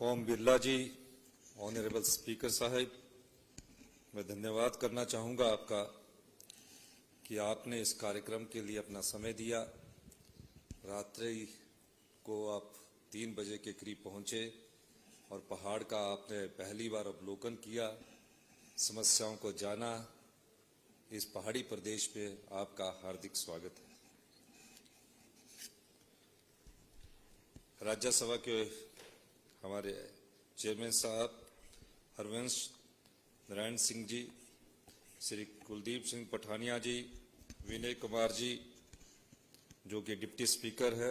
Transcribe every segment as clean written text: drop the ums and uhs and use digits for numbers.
ओम बिरला जी, honourable speaker साहब, मैं धन्यवाद करना चाहूँगा आपका कि आपने इस कार्यक्रम के लिए अपना समय दिया। रात्रि को आप 3 बजे के करीब पहुँचे और पहाड़ का आपने पहली बार अवलोकन किया, समस्याओं को जाना। इस पहाड़ी प्रदेश में आपका हार्दिक स्वागत है। राज्यसभा के हमारे चेयरमैन साहब हरवंश नारायण सिंह जी, श्री कुलदीप सिंह पठानिया जी, विनय कुमार जी जो कि डिप्टी स्पीकर है,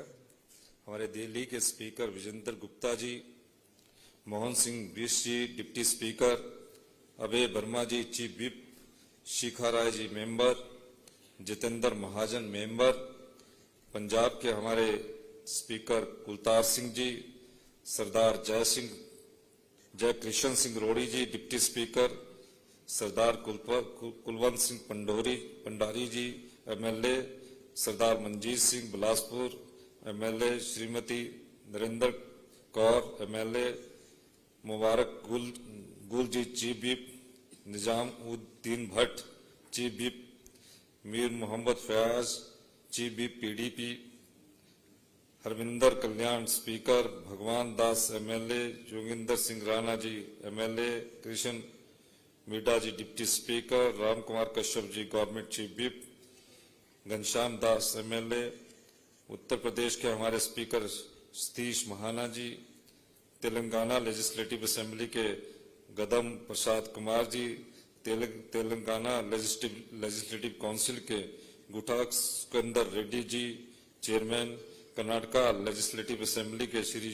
हमारे दिल्ली के स्पीकर विजेंद्र गुप्ता जी, मोहन सिंह बिश ji deputy speaker, Abhay Verma ji chief whip, Shikha Rai ji member, Jitendra Mahajan member, Punjab के हमारे speaker Kultar Singh ji, Sardar Jai Krishna Singh Rori ji deputy speaker, Sardar Kulwant Singh Pandori ji MLA, Sardar Manjit Singh Bilaspur MLA, Shrimati Narinder Kaur MLA, Mubarak Gul ji chief whip, Nizamuddin Bhatt chief whip, Mir Mohammad Fayaz chief whip PDP, Harvinder कल्याण स्पीकर, भगवान दास एमएलए, जोगिंदर सिंह राणा जी एमएलए, कृष्ण मीडा जी deputy speaker, Ram Kumar Kashyap ji government chief whip, Ghanshyam Das MLA, Uttar Pradesh के हमारे speaker Satish Mahana जी, Telangana legislative assembly के गदम प्रसाद Kumar ji, Telangana legislative council के गुटाक Sikandar Reddy ji chairman, Karnataka legislative assembly के Shri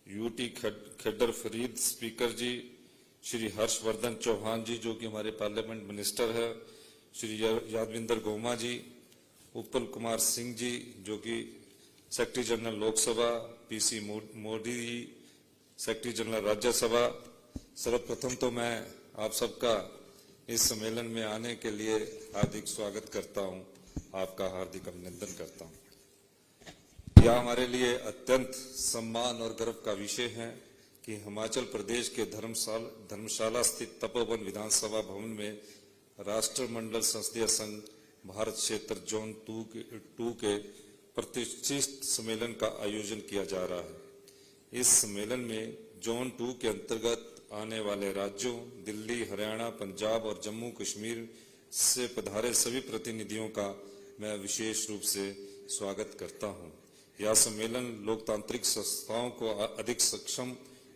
UT खड्डर Farid speaker जी, श्री हर्षवर्धन चौहान जी जो कि हमारे parliament minister है, श्री यादविंदर गोमा जी, उत्पल कुमार सिंह जी जो कि secretary general Lok Sabha, PC Modi ji secretary general Rajya Sabha. सर्वप्रथम तो मैं आप सबका इस सम्मेलन में आने के लिए हार्दिक स्वागत करता हूं, आपका हार्दिक अभिनंदन करता हूं। यह हमारे लिए अत्यंत सम्मान और गर्व का विषय है कि हिमाचल प्रदेश के धर्मशाला स्थित तपोवन विधानसभा भवन में राष्ट्रमंडल संसदीय संघ भारत क्षेत्र जोन 2 के प्रतिष्ठित सम्मेलन का आयोजन किया जा रहा है। इस सम्मेलन में जोन 2 के अंतर्गत आने वाले राज्यों दिल्ली, हरियाणा, पंजाब और जम्मू कश्मीर से पधारे सभी प्रतिनिधियों का मैं विशेष रूप से स्वागत करता हूं। यह सम्मेलन लोकतांत्रिक संस्थाओं को अधिक सक्षम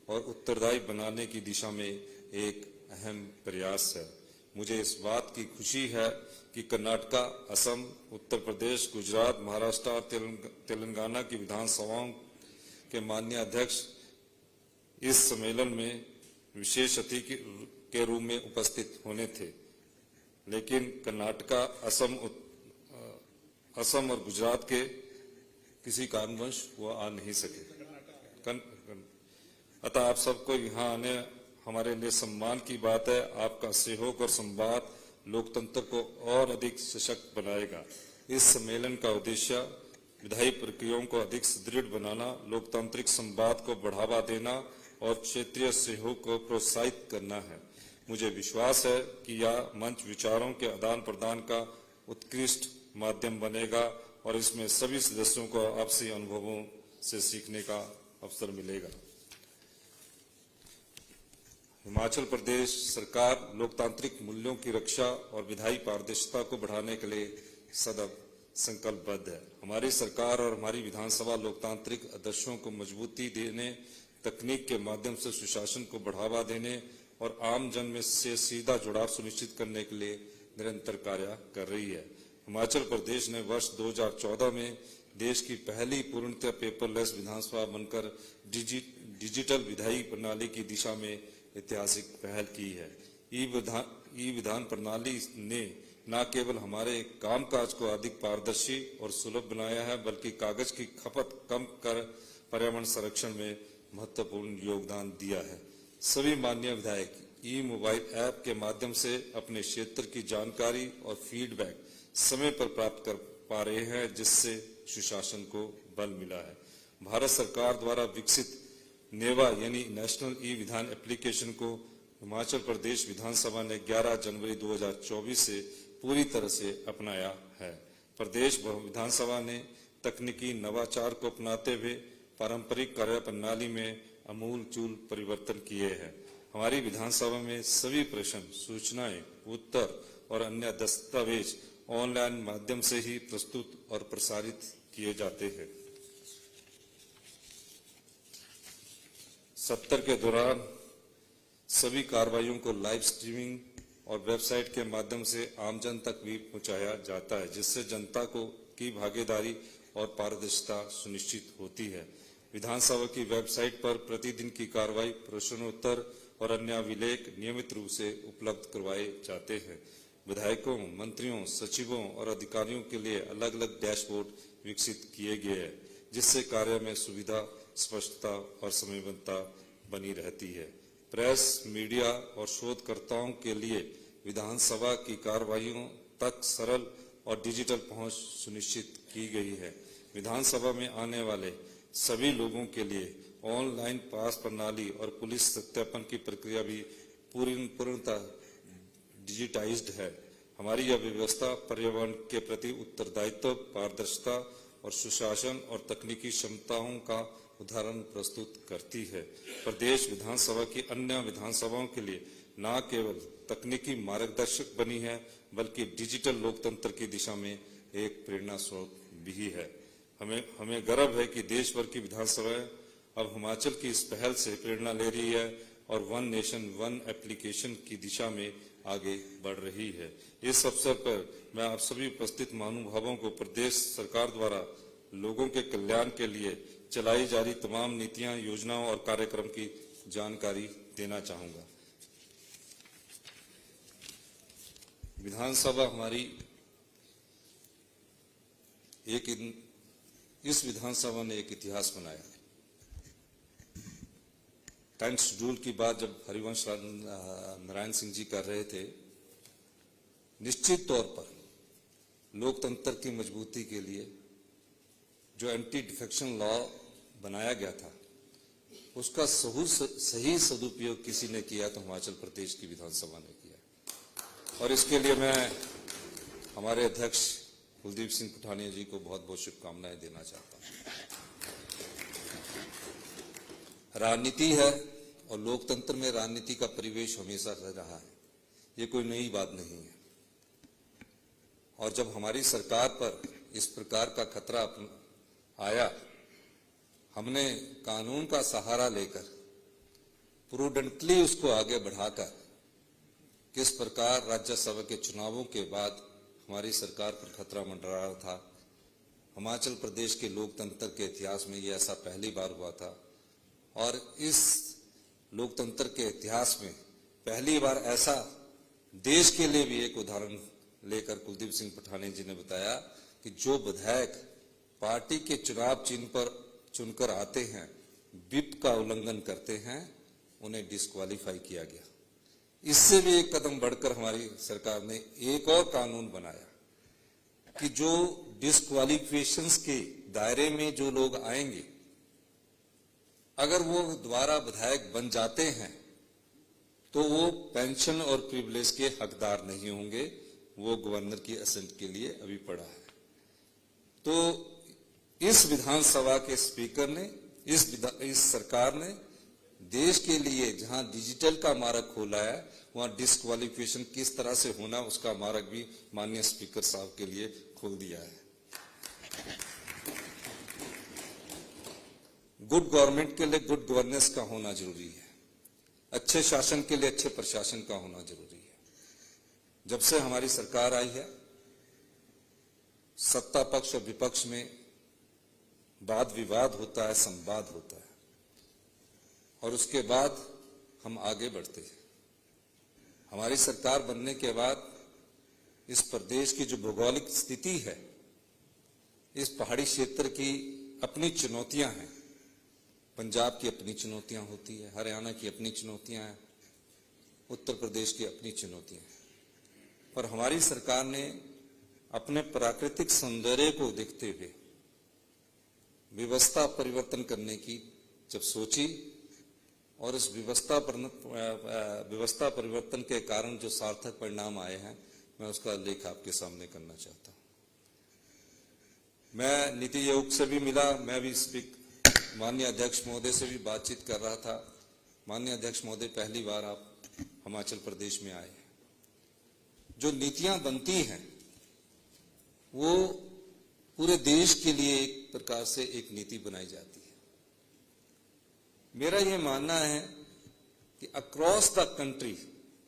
और उत्तरदायी बनाने की दिशा में एक अहम प्रयास है। मुझे इस बात की खुशी है कि कर्नाटका, असम, उत्तर प्रदेश, गुजरात, महाराष्ट्र और तेलंगाना की विधानसभाओं के माननीय अध्यक्ष इस सम्मेलन में विशेष अतिथि के रूप में उपस्थित होने थे, लेकिन कर्नाटका, असम और गुजरात के किसी कारणवश वो आ नहीं सके। अतः आप सबको यहाँ आने हमारे लिए सम्मान की बात है। आपका सहयोग और संवाद लोकतंत्र को और अधिक सशक्त बनाएगा। इस सम्मेलन का उद्देश्य विधायी प्रक्रियाओं को अधिक सुदृढ़ बनाना, लोकतांत्रिक संवाद को बढ़ावा देना और क्षेत्रीय सहयोग को प्रोत्साहित करना है। मुझे विश्वास है कि यह मंच विचारों के आदान प्रदान का उत्कृष्ट माध्यम बनेगा और इसमें सभी सदस्यों को आपसी अनुभवों से सीखने का अवसर मिलेगा। हिमाचल प्रदेश सरकार लोकतांत्रिक मूल्यों की रक्षा और विधायी पारदर्शिता को बढ़ाने के लिए सदैव संकल्पबद्ध है। हमारी सरकार और हमारी विधानसभा लोकतांत्रिक आदर्शों को मजबूती देने, तकनीक के माध्यम से सुशासन को बढ़ावा देने और आम जन में से सीधा जुड़ाव सुनिश्चित करने के लिए निरंतर कार्य कर रही है। हिमाचल प्रदेश ने वर्ष 2014 में देश की पहली पूर्णतः पेपरलेस विधानसभा बनकर डिजिटल विधायी प्रणाली की दिशा में ऐतिहासिक पहल की है। ई विधान प्रणाली ने न केवल हमारे कामकाज को अधिक पारदर्शी और सुलभ बनाया है, बल्कि कागज की खपत कम कर पर्यावरण संरक्षण में महत्वपूर्ण योगदान दिया है। सभी माननीय विधायक ई मोबाइल ऐप के माध्यम से अपने क्षेत्र की जानकारी और फीडबैक समय पर प्राप्त कर पा रहे हैं, जिससे सुशासन को बल मिला है। भारत सरकार द्वारा विकसित नेवा यानी नेशनल ई विधान एप्लीकेशन को हिमाचल प्रदेश विधानसभा ने 11 जनवरी 2024 से पूरी तरह से अपनाया है। प्रदेश विधानसभा ने तकनीकी नवाचार को अपनाते हुए पारंपरिक कार्य प्रणाली में आमूल-चूल परिवर्तन किए हैं। हमारी विधानसभा में सभी प्रश्न, सूचनाएं, उत्तर और अन्य दस्तावेज ऑनलाइन माध्यम से ही प्रस्तुत और प्रसारित किए जाते हैं। सत्र के दौरान सभी कार्रवाइयों को लाइव स्ट्रीमिंग और वेबसाइट के माध्यम से आमजन तक भी पहुंचाया जाता है, जिससे जनता की भागीदारी और पारदर्शिता सुनिश्चित होती है। विधानसभा की वेबसाइट पर प्रतिदिन की कार्रवाई, प्रश्नोत्तर और अन्य अभिलेख नियमित रूप से उपलब्ध करवाए जाते हैं। विधायकों, मंत्रियों, सचिवों और अधिकारियों के लिए अलग अलग डैशबोर्ड विकसित किए गए हैं, जिससे कार्य में सुविधा, स्पष्टता और समयबद्धता बनी रहती है। प्रेस, मीडिया और शोधकर्ताओं के लिए विधानसभा की कार्रवाइयों तक सरल और डिजिटल पहुंच सुनिश्चित की गई है। विधानसभा में आने वाले सभी लोगों के लिए ऑनलाइन पास प्रणाली और पुलिस सत्यापन की प्रक्रिया भी पूर्णतः डिजिटाइज्ड है। हमारी यह व्यवस्था पर्यावरण के प्रति उत्तरदायित्व, पारदर्शिता और सुशासन और तकनीकी क्षमताओं का उदाहरण प्रस्तुत करती है। प्रदेश विधानसभा की अन्य विधानसभाओं के लिए न केवल तकनीकी मार्गदर्शक बनी है, बल्कि डिजिटल लोकतंत्र की दिशा में एक प्रेरणा स्रोत भी है। हमें गर्व है कि देश भर की विधानसभाएं अब हिमाचल की इस पहल से प्रेरणा ले रही है और वन नेशन वन एप्लीकेशन की दिशा में आगे बढ़ रही है। इस अवसर पर मैं आप सभी उपस्थित महानुभावों को प्रदेश सरकार द्वारा लोगों के कल्याण के लिए चलाई जा रही तमाम नीतियां, योजनाओं और कार्यक्रम की जानकारी देना चाहूंगा। विधानसभा हमारी इस विधानसभा ने एक इतिहास बनाया। 10th शेड्यूल की बात जब हरिवंश नारायण सिंह जी कर रहे थे, निश्चित तौर पर लोकतंत्र की मजबूती के लिए जो एंटी डिफेक्शन लॉ बनाया गया था, उसका सही सदुपयोग किसी ने किया तो हिमाचल प्रदेश की विधानसभा ने किया। और इसके लिए मैं हमारे अध्यक्ष कुलदीप सिंह पठानिया जी को बहुत बहुत शुभकामनाएं देना चाहता हूं। राजनीति है और लोकतंत्र में राजनीति का परिवेश हमेशा रहा है, ये कोई नई बात नहीं है। और जब हमारी सरकार पर इस प्रकार का खतरा आया, हमने कानून का सहारा लेकर प्रूडेंटली उसको आगे बढ़ाकर किस प्रकार राज्यसभा के चुनावों के बाद हमारी सरकार पर खतरा मंडरा रहा था। हिमाचल प्रदेश के लोकतंत्र के इतिहास में ये ऐसा पहली बार हुआ था और इस लोकतंत्र के इतिहास में पहली बार ऐसा देश के लिए भी एक उदाहरण लेकर कुलदीप सिंह पठानिया जी ने बताया कि जो विधायक पार्टी के चुनाव चिन्ह पर चुनकर आते हैं, विप का उल्लंघन करते हैं, उन्हें डिस्क्वालीफाई किया गया। इससे भी एक कदम बढ़कर हमारी सरकार ने एक और कानून बनाया कि जो डिस्क्वालिफिकेशंस के दायरे में जो लोग आएंगे, अगर वो दोबारा विधायक बन जाते हैं तो वो पेंशन और प्रिविलेज के हकदार नहीं होंगे। वो गवर्नर की असेंट के लिए अभी पड़ा है। तो इस विधानसभा के स्पीकर ने, इस सरकार ने देश के लिए जहां डिजिटल का मार्ग खोला है, वहां डिस्क्वालिफिकेशन किस तरह से होना उसका मार्ग भी माननीय स्पीकर साहब के लिए खोल दिया है। गुड गवर्नमेंट के लिए गुड गवर्नेंस का होना जरूरी है। अच्छे शासन के लिए अच्छे प्रशासन का होना जरूरी है। जब से हमारी सरकार आई है, सत्ता पक्ष और विपक्ष में वाद विवाद होता है, संवाद होता है और उसके बाद हम आगे बढ़ते हैं। हमारी सरकार बनने के बाद इस प्रदेश की जो भौगोलिक स्थिति है, इस पहाड़ी क्षेत्र की अपनी चुनौतियां हैं। पंजाब की अपनी चुनौतियां होती है, हरियाणा की अपनी चुनौतियां हैं, उत्तर प्रदेश की अपनी चुनौतियां हैं। पर हमारी सरकार ने अपने प्राकृतिक सौंदर्य को देखते हुए व्यवस्था परिवर्तन करने की जब सोची और इस व्यवस्था परिवर्तन के कारण जो सार्थक परिणाम आए हैं, मैं उसका उल्लेख आपके सामने करना चाहता हूं। मैं नीति आयोग से भी मिला, मैं भी माननीय अध्यक्ष महोदय से भी बातचीत कर रहा था। माननीय अध्यक्ष महोदय, पहली बार आप हिमाचल प्रदेश में आए हैं। जो नीतियां बनती हैं वो पूरे देश के लिए एक प्रकार से एक नीति बनाई जाती है। मेरा यह मानना है कि across the country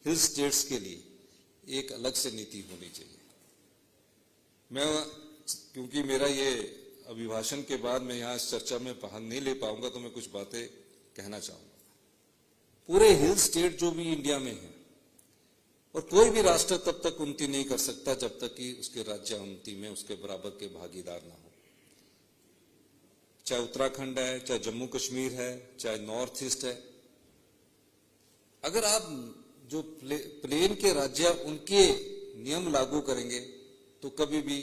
hill states के लिए एक अलग से नीति होनी चाहिए। क्योंकि मेरा ये अभिभाषण के बाद मैं यहाँ इस चर्चा में भाग नहीं ले पाऊंगा, तो मैं कुछ बातें कहना चाहूंगा। पूरे हिल स्टेट जो भी इंडिया में है, और कोई भी राष्ट्र तब तक उन्नति नहीं कर सकता जब तक कि उसके राज्य उन्नति में उसके बराबर के भागीदार ना हो। चाहे उत्तराखंड है, चाहे जम्मू कश्मीर है, चाहे नॉर्थ ईस्ट है। अगर आप जो प्लेन के राज्य उनके नियम लागू करेंगे तो कभी भी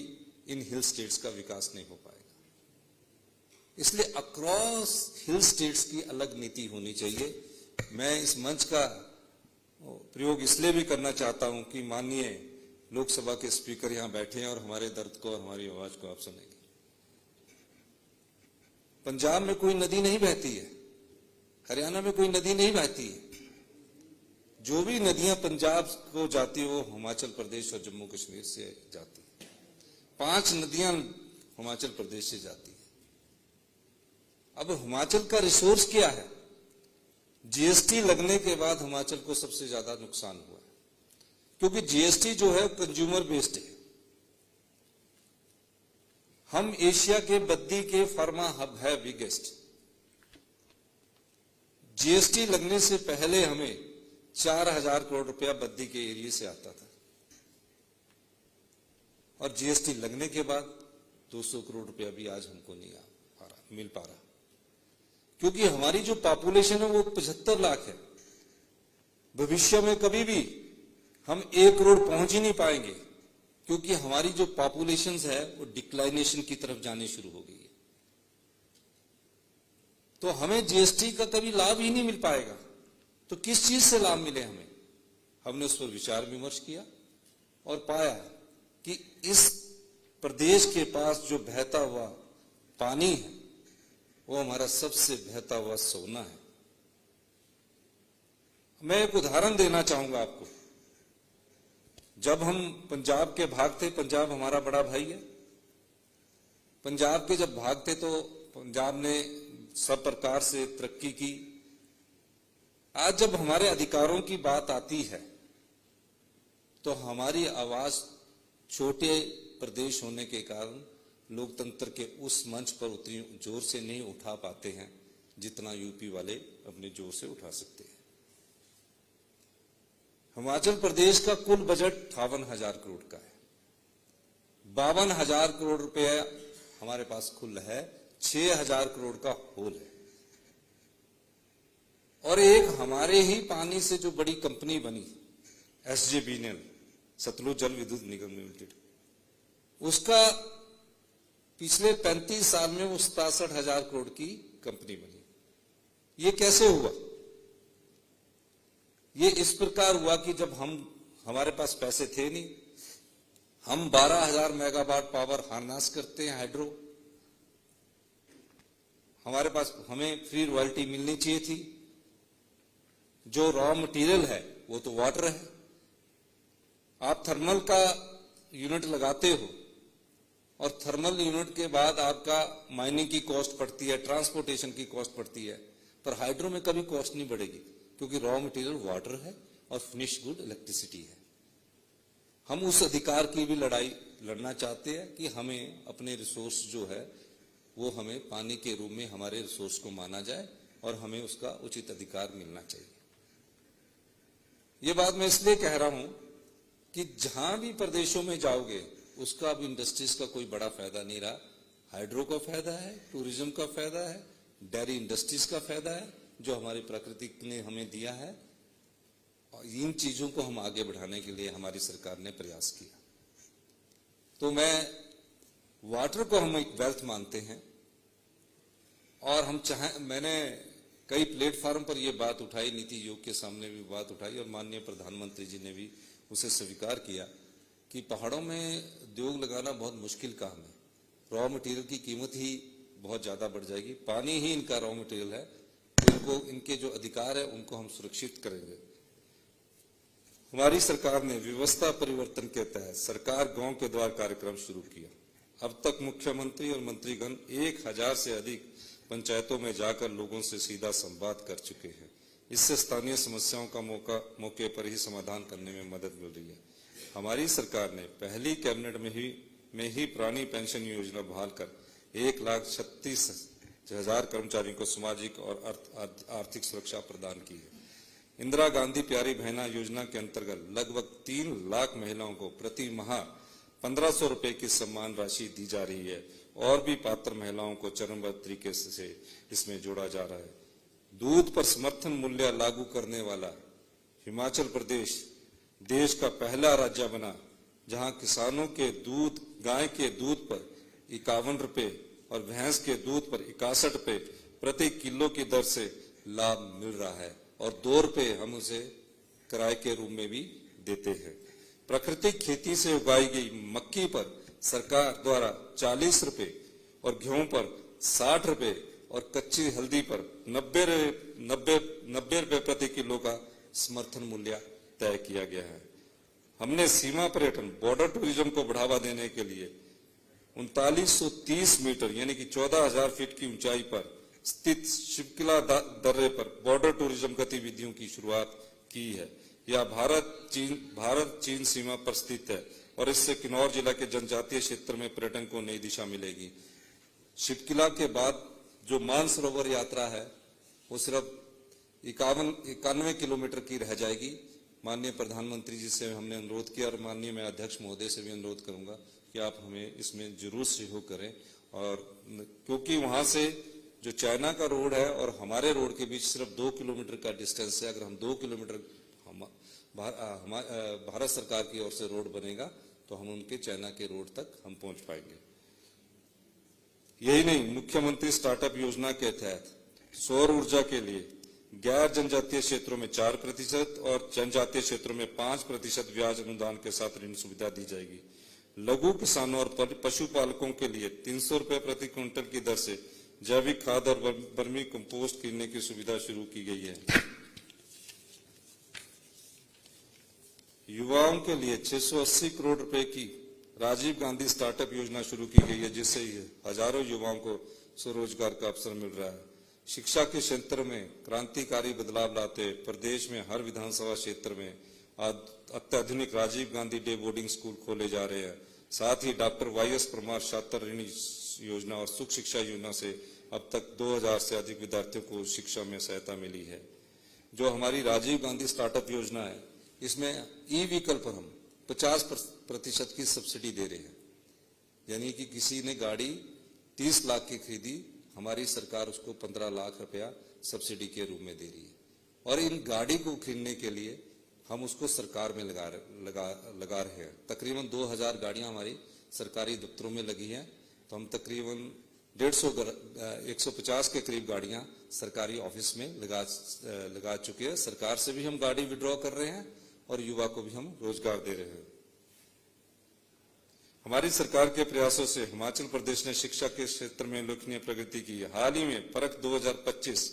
इन हिल स्टेट्स का विकास नहीं हो पाएगा। इसलिए अक्रॉस हिल स्टेट्स की अलग नीति होनी चाहिए। मैं इस मंच का प्रयोग इसलिए भी करना चाहता हूं कि माननीय लोकसभा के स्पीकर यहां बैठे हैं और हमारे दर्द को और हमारी आवाज को आप सुनेंगे। पंजाब में कोई नदी नहीं बहती है, हरियाणा में कोई नदी नहीं बहती है। जो भी नदियां पंजाब को जाती है वो हिमाचल प्रदेश और जम्मू कश्मीर से जाती है। 5 नदियां हिमाचल प्रदेश से जाती है। अब हिमाचल का रिसोर्स क्या है? जीएसटी लगने के बाद हिमाचल को सबसे ज्यादा नुकसान हुआ है, क्योंकि जीएसटी जो है कंज्यूमर बेस्ड है। हम एशिया के बद्दी के फार्मा हब है बिगेस्ट। जीएसटी लगने से पहले हमें 4000 करोड़ रुपया बद्दी के एरिया से आता था, और जीएसटी लगने के बाद 200 करोड़ रुपया भी आज हमको नहीं मिल पा रहा, क्योंकि हमारी जो पॉपुलेशन है वो 75 लाख है। भविष्य में कभी भी हम 1 करोड़ पहुंच ही नहीं पाएंगे, क्योंकि हमारी जो पॉपुलेशन है वो डिक्लाइनेशन की तरफ जाने शुरू हो गई है। तो हमें जीएसटी का कभी लाभ ही नहीं मिल पाएगा। तो किस चीज से लाभ मिले हमें? हमने उस पर विचार विमर्श किया और पाया कि इस प्रदेश के पास जो बहता हुआ पानी है वो हमारा सबसे बहता हुआ सोना है। मैं एक उदाहरण देना चाहूंगा आपको। जब हम पंजाब के भाग थे, पंजाब हमारा बड़ा भाई है, पंजाब के जब भाग थे तो पंजाब ने सब प्रकार से तरक्की की। आज जब हमारे अधिकारों की बात आती है तो हमारी आवाज छोटे प्रदेश होने के कारण लोकतंत्र के उस मंच पर उतनी जोर से नहीं उठा पाते हैं जितना यूपी वाले अपने जोर से उठा सकते हैं। हिमाचल प्रदेश का कुल बजट 58,000 करोड़ का है। 52,000 करोड़ रुपया हमारे पास कुल है, 6,000 करोड़ का होल है। और एक हमारे ही पानी से जो बड़ी कंपनी बनी SJVN, सतलुज जल विद्युत निगम लिमिटेड, उसका पिछले 35 साल में वो 67,000 करोड़ की कंपनी बनी। ये कैसे हुआ? ये इस प्रकार हुआ कि जब हमारे पास पैसे थे नहीं, हम 12,000 मेगावाट पावर हार्नेस करते हैं हाइड्रो। हमारे पास हमें फ्री रॉयल्टी मिलनी चाहिए थी। जो रॉ मटेरियल है वो तो वाटर है। आप थर्मल का यूनिट लगाते हो और थर्मल यूनिट के बाद आपका माइनिंग की कॉस्ट पड़ती है, ट्रांसपोर्टेशन की कॉस्ट पड़ती है, पर हाइड्रो में कभी कॉस्ट नहीं बढ़ेगी, क्योंकि रॉ मटेरियल वाटर है और फिनिश गुड इलेक्ट्रिसिटी है। हम उस अधिकार की भी लड़ाई लड़ना चाहते हैं कि हमें अपने रिसोर्स जो है वो हमें पानी के रूप में हमारे रिसोर्स को माना जाए और हमें उसका उचित अधिकार मिलना चाहिए। ये बात मैं इसलिए कह रहा हूं कि जहां भी प्रदेशों में जाओगे उसका अब इंडस्ट्रीज का कोई बड़ा फायदा नहीं रहा। हाइड्रो का फायदा है, टूरिज्म का फायदा है, डेयरी इंडस्ट्रीज का फायदा है जो हमारी प्रकृति ने हमें दिया है, और इन चीजों को हम आगे बढ़ाने के लिए हमारी सरकार ने प्रयास किया। तो वाटर को हम एक वेल्थ मानते हैं और हम मैंने कई प्लेटफार्म पर यह बात उठाई, नीति आयोग के सामने भी बात उठाई और माननीय प्रधानमंत्री जी ने भी उसे स्वीकार किया कि पहाड़ों में उद्योग लगाना बहुत मुश्किल काम है। रॉ मटेरियल की कीमत ही बहुत ज्यादा बढ़ जाएगी, पानी ही इनका रॉ मटेरियल है, इनको इनके जो अधिकार है उनको हम सुरक्षित करेंगे। हमारी सरकार ने व्यवस्था परिवर्तन के तहत सरकार गांव के द्वार कार्यक्रम शुरू किया। अब तक मुख्यमंत्री और मंत्रीगण 1000 से अधिक पंचायतों में जाकर लोगों से सीधा संवाद कर चुके हैं। इससे स्थानीय समस्याओं का मौके पर ही समाधान करने में मदद मिल रही है। हमारी सरकार ने पहली कैबिनेट में ही पुरानी पेंशन योजना बहाल कर 1,36,000 कर्मचारियों को सामाजिक और आर्थिक सुरक्षा प्रदान की है। इंदिरा गांधी प्यारी बहना योजना के अंतर्गत लगभग 3 लाख महिलाओं को प्रति माह 1500 रुपए की सम्मान राशि दी जा रही है और भी पात्र महिलाओं को चरणबद्ध तरीके से इसमें जोड़ा जा रहा है। दूध पर समर्थन मूल्य लागू करने वाला हिमाचल प्रदेश देश का पहला राज्य बना, जहां किसानों के दूध, गाय के दूध पर 51 रुपए और भैंस के दूध पर 61 रुपए प्रति किलो की दर से लाभ मिल रहा है और 2 रुपए हम उसे किराए के रूप में भी देते हैं। प्राकृतिक खेती से उगाई गई मक्की पर सरकार द्वारा 40 रुपए और गेहूं पर 60 रुपए और कच्ची हल्दी पर 90 रुपए प्रति किलो का समर्थन मूल्य तय किया गया है। हमने सीमा पर्यटन, बॉर्डर टूरिज्म को बढ़ावा देने के लिए 3930 मीटर यानी कि 14,000 फीट की ऊंचाई पर स्थित शिवकिला दर्रे पर बॉर्डर टूरिज्म गतिविधियों की शुरुआत की है। यह भारत चीन सीमा पर स्थित है और इससे किन्नौर जिला के जनजातीय क्षेत्र में पर्यटन को नई दिशा मिलेगी। शिवकिला के बाद जो मानसरोवर यात्रा है वो सिर्फ 91 किलोमीटर की रह जाएगी। माननीय प्रधानमंत्री जी से हमने अनुरोध किया और माननीय मैं अध्यक्ष महोदय से भी अनुरोध करूंगा कि आप हमें इसमें जरूर सहयोग करें। और क्योंकि वहां से जो चाइना का रोड है और हमारे रोड के बीच सिर्फ 2 किलोमीटर का डिस्टेंस है। अगर हम 2 किलोमीटर भारत सरकार की ओर से रोड बनेगा तो हम उनके चाइना के रोड तक हम पहुंच पाएंगे। यही नहीं, मुख्यमंत्री स्टार्टअप योजना के तहत सौर ऊर्जा के लिए गैर जनजातीय क्षेत्रों में 4% और जनजातीय क्षेत्रों में 5% ब्याज अनुदान के साथ ऋण सुविधा दी जाएगी। लघु किसानों और पशुपालकों के लिए 300 रुपए प्रति क्विंटल की दर से जैविक खाद और वर्मी कंपोस्ट किनने की सुविधा शुरू की गई है। युवाओं के लिए 680 करोड़ रुपए की राजीव गांधी स्टार्टअप योजना शुरू की गई है, जिससे हजारों युवाओं को स्वरोजगार का अवसर मिल रहा है। शिक्षा के क्षेत्र में क्रांतिकारी बदलाव लाते प्रदेश में हर विधानसभा क्षेत्र में अत्याधुनिक Rajiv Gandhi day boarding school खोले जा रहे हैं। साथ ही डॉक्टर YS परमार छात्र ऋण योजना और सुख शिक्षा योजना से अब तक 2000 से अधिक विद्यार्थियों को शिक्षा में सहायता मिली है। जो हमारी राजीव गांधी स्टार्टअप योजना है, इसमें ई व्हीकल पर हम 50% की सब्सिडी दे रहे हैं। यानी कि किसी ने गाड़ी 30 लाख की खरीदी, हमारी सरकार उसको 15 लाख रुपया सब्सिडी के रूप में दे रही है। और इन गाड़ी को खरीदने के लिए हम उसको सरकार में लगा रहे हैं। तकरीबन 2000 गाड़ियां हमारी सरकारी दफ्तरों में लगी हैं, तो हम तकरीबन 150 के करीब गाड़ियां सरकारी ऑफिस में लगा चुके हैं। सरकार से भी हम गाड़ी विड्रॉ कर रहे हैं और युवा को भी हम रोजगार दे रहे हैं। हमारी सरकार के प्रयासों से हिमाचल प्रदेश ने शिक्षा के क्षेत्र में उल्लेखनीय प्रगति की है। हाल ही में परख 2025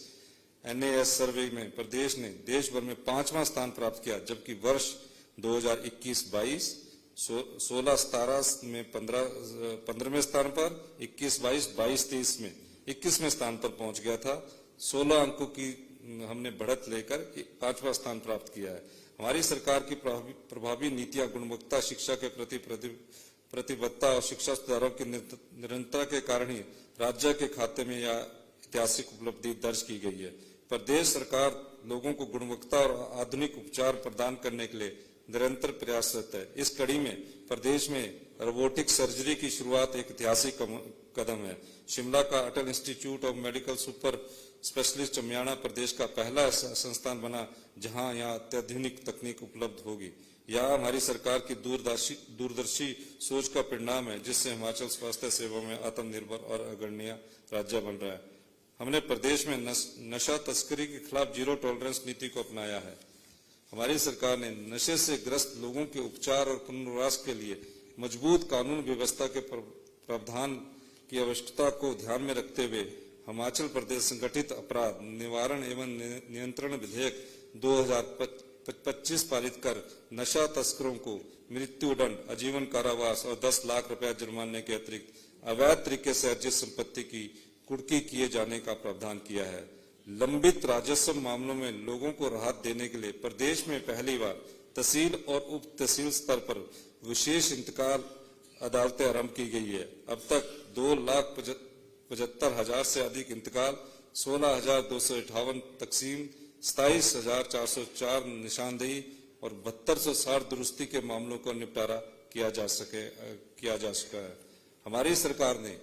NAS सर्वे में प्रदेश ने देश भर में 5वां स्थान प्राप्त किया, जबकि वर्ष 2021-22 16-17 में 15वें स्थान पर, 21-22 22-23 में 21वें स्थान पर पहुंच गया था। 16 अंकों की हमने बढ़त लेकर 5वां स्थान प्राप्त किया है। हमारी सरकार की प्रभावी नीतियां गुणवत्ता शिक्षा के प्रति प्रतिबद्धता और शिक्षा सुधारों की निरंतरता के कारण ही राज्य के खाते में यह ऐतिहासिक उपलब्धि दर्ज की गई है। प्रदेश सरकार लोगों को गुणवत्ता और आधुनिक उपचार प्रदान करने के लिए निरंतर प्रयासरत है। इस कड़ी में प्रदेश में रोबोटिक सर्जरी की शुरुआत एक ऐतिहासिक कदम है। शिमला का Atal institute of medical super specialist Chamiyana प्रदेश का पहला संस्थान बना, जहां यहां अत्याधुनिक तकनीक उपलब्ध होगी। यह हमारी सरकार की दूरदर्शी सोच का परिणाम है, जिससे हिमाचल स्वास्थ्य सेवा में आत्मनिर्भर और अग्रणी राज्य बन रहा है। हमने प्रदेश में नशा तस्करी के खिलाफ जीरो टॉलरेंस नीति को अपनाया है। हमारी सरकार ने नशे से ग्रस्त लोगों के उपचार और पुनर्वास के लिए मजबूत कानून व्यवस्था के प्रावधान की आवश्यकता को ध्यान में रखते हुए हिमाचल प्रदेश संगठित अपराध निवारण एवं नियंत्रण विधेयक 2025 पारित कर नशा तस्करों को मृत्युदंड, आजीवन कारावास और 10 लाख रुपया जुर्माने के अतिरिक्त अवैध तरीके से अर्जित संपत्ति की कुर्की किए जाने का प्रावधान किया है। लंबित राजस्व मामलों में लोगों को राहत देने के लिए प्रदेश में पहली बार तहसील और उप तहसील स्तर पर विशेष इंतकाल अदालतें आरंभ की गई है। अब तक 2,75,000 से अधिक इंतकाल, 16,258 तकसीम, 27,404 निशानदेही और 7260 दुरुस्ती के मामलों का निपटारा किया जा सका है। हमारी सरकार ने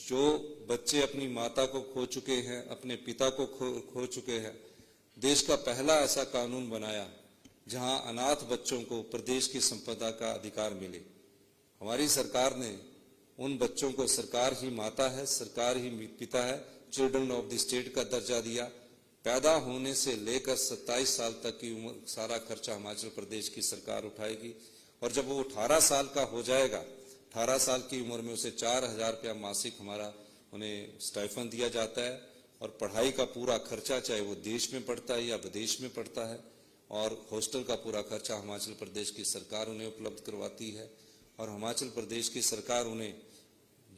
जो बच्चे अपनी माता को खो चुके हैं, अपने पिता को खो चुके हैं, देश का पहला ऐसा कानून बनाया जहां अनाथ बच्चों को प्रदेश की संपदा का अधिकार मिले। हमारी सरकार ने उन बच्चों को सरकार ही माता है, सरकार ही पिता है, चिल्ड्रन ऑफ द स्टेट का दर्जा दिया। पैदा होने से लेकर 27 साल तक की उम्र सारा खर्चा हिमाचल प्रदेश की सरकार उठाएगी और जब वो 18 साल का हो जाएगा, 18 साल की उम्र में उसे 4,000 रुपया मासिक हमारा उन्हें स्टाइफन दिया जाता है और पढ़ाई का पूरा खर्चा, चाहे वो देश में पढ़ता है या विदेश में पढ़ता है, और हॉस्टल का पूरा खर्चा हिमाचल प्रदेश की सरकार उन्हें उपलब्ध करवाती है। और हिमाचल प्रदेश की सरकार उन्हें,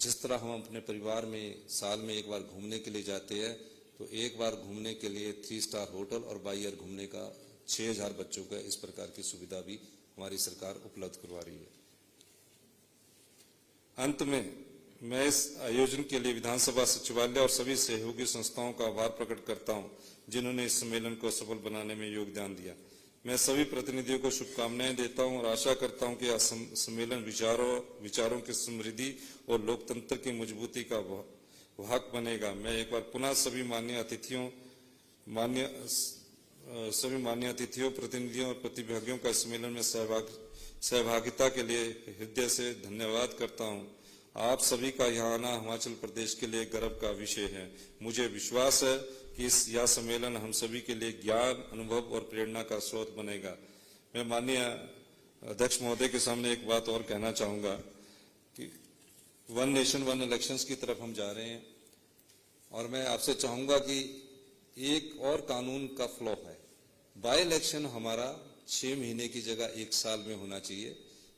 जिस तरह हम अपने परिवार में साल में एक बार घूमने के लिए जाते हैं, तो एक बार घूमने के लिए 3 स्टार होटल और बाई ईयर घूमने का 6,000 बच्चों का इस प्रकार की सुविधा भी हमारी सरकार उपलब्ध करवा रही है। अंत में मैं इस आयोजन के लिए विधानसभा सचिवालय और सभी सहयोगी संस्थाओं का आभार प्रकट करता हूं, जिन्होंने इस सम्मेलन को सफल बनाने में योगदान दिया। मैं सभी प्रतिनिधियों को शुभकामनाएं देता हूं और आशा करता हूं कि यह सम्मेलन विचारों की समृद्धि और लोकतंत्र की मजबूती का वाहक बनेगा। मैं एक बार पुनः सभी माननीय अतिथियों, प्रतिनिधियों और प्रतिभागियों का सम्मेलन में सहभागिता के लिए हृदय से धन्यवाद करता हूं। आप सभी का यहाँ आना हिमाचल प्रदेश के लिए गर्व का विषय है। मुझे विश्वास है कि यह सम्मेलन हम सभी के लिए ज्ञान, अनुभव और प्रेरणा का स्रोत बनेगा। मैं माननीय अध्यक्ष महोदय के सामने एक बात और कहना चाहूंगा कि वन नेशन वन इलेक्शंस की तरफ हम जा रहे हैं और मैं आपसे चाहूंगा कि एक और कानून का फ्लॉ है। बाय इलेक्शन हमारा 6 महीने की जगह 1 साल में होना चाहिए,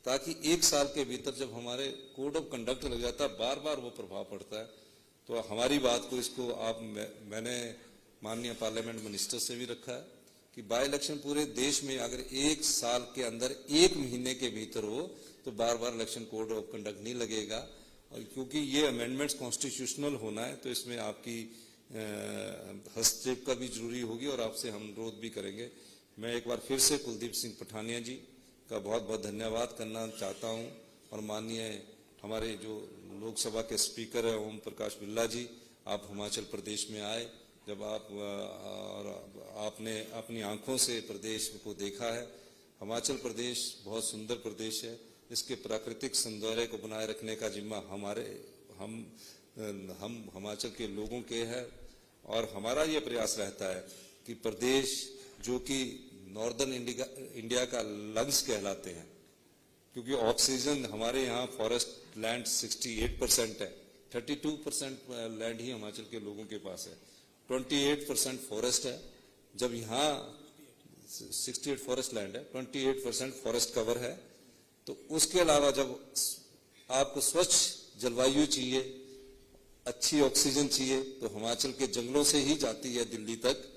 ताकि 1 साल के भीतर जब हमारे कोड ऑफ कंडक्ट लग जाता है, बार बार वो प्रभाव पड़ता है। तो हमारी बात को इसको मैंने माननीय पार्लियामेंट मिनिस्टर से भी रखा है कि बाय इलेक्शन पूरे देश में अगर 1 साल के अंदर 1 महीने के भीतर हो तो बार बार इलेक्शन कोड ऑफ कंडक्ट नहीं लगेगा। और क्योंकि ये अमेंडमेंट्स कॉन्स्टिट्यूशनल होना है तो इसमें आपकी हस्तक्षेप का भी जरूरी होगी और आपसे हम अनुरोध भी करेंगे। मैं एक बार फिर से कुलदीप सिंह पठानिया जी का बहुत बहुत धन्यवाद करना चाहता हूं और माननीय हमारे जो लोकसभा के स्पीकर है ओम प्रकाश बिरला जी, आप हिमाचल प्रदेश में आए, जब आपने अपनी आंखों से प्रदेश को देखा है। हिमाचल प्रदेश बहुत सुंदर प्रदेश है, इसके प्राकृतिक सौंदर्य को बनाए रखने का जिम्मा हम हिमाचल के लोगों के है और हमारा ये प्रयास रहता है कि प्रदेश जो कि नॉर्दर्न इंडिया का लंग्स कहलाते हैं, क्योंकि ऑक्सीजन हमारे यहाँ फॉरेस्ट लैंड 68% है, 32% लैंड ही हिमाचल के लोगों के पास है, 28% फॉरेस्ट है। जब यहाँ 68 फॉरेस्ट लैंड है, 28% फॉरेस्ट कवर है, तो उसके अलावा जब आपको स्वच्छ जलवायु चाहिए, अच्छी ऑक्सीजन चाहिए, तो हिमाचल के जंगलों से ही जाती है दिल्ली तक।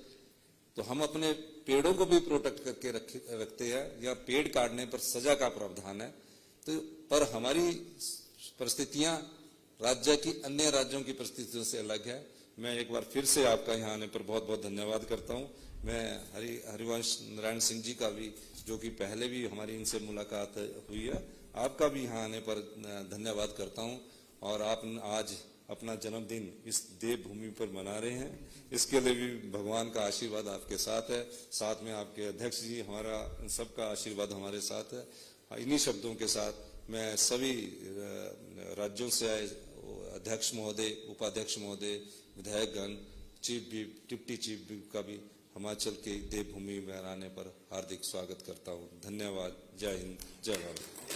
तो हम अपने पेड़ों को भी प्रोटेक्ट करके रखते हैं, या पेड़ काटने पर सजा का प्रावधान है। तो पर हमारी परिस्थितियां राज्य की अन्य राज्यों की परिस्थितियों से अलग है। मैं एक बार फिर से आपका यहाँ आने पर बहुत बहुत धन्यवाद करता हूँ। मैं हरिवंश नारायण सिंह जी का भी, जो कि पहले भी हमारी इनसे मुलाकात हुई है, आपका भी यहाँ आने पर धन्यवाद करता हूँ। और आप आज अपना जन्मदिन इस देव भूमि पर मना रहे हैं, इसके लिए भी भगवान का आशीर्वाद आपके साथ है, साथ में आपके अध्यक्ष जी, हमारा सबका आशीर्वाद हमारे साथ है। इन्हीं शब्दों के साथ मैं सभी राज्यों से आए अध्यक्ष महोदय, उपाध्यक्ष महोदय, विधायकगण, chief whip, deputy chief whip का भी हिमाचल के देवभूमि में आने पर हार्दिक स्वागत करता हूँ। धन्यवाद। जय हिंद, जय भारत।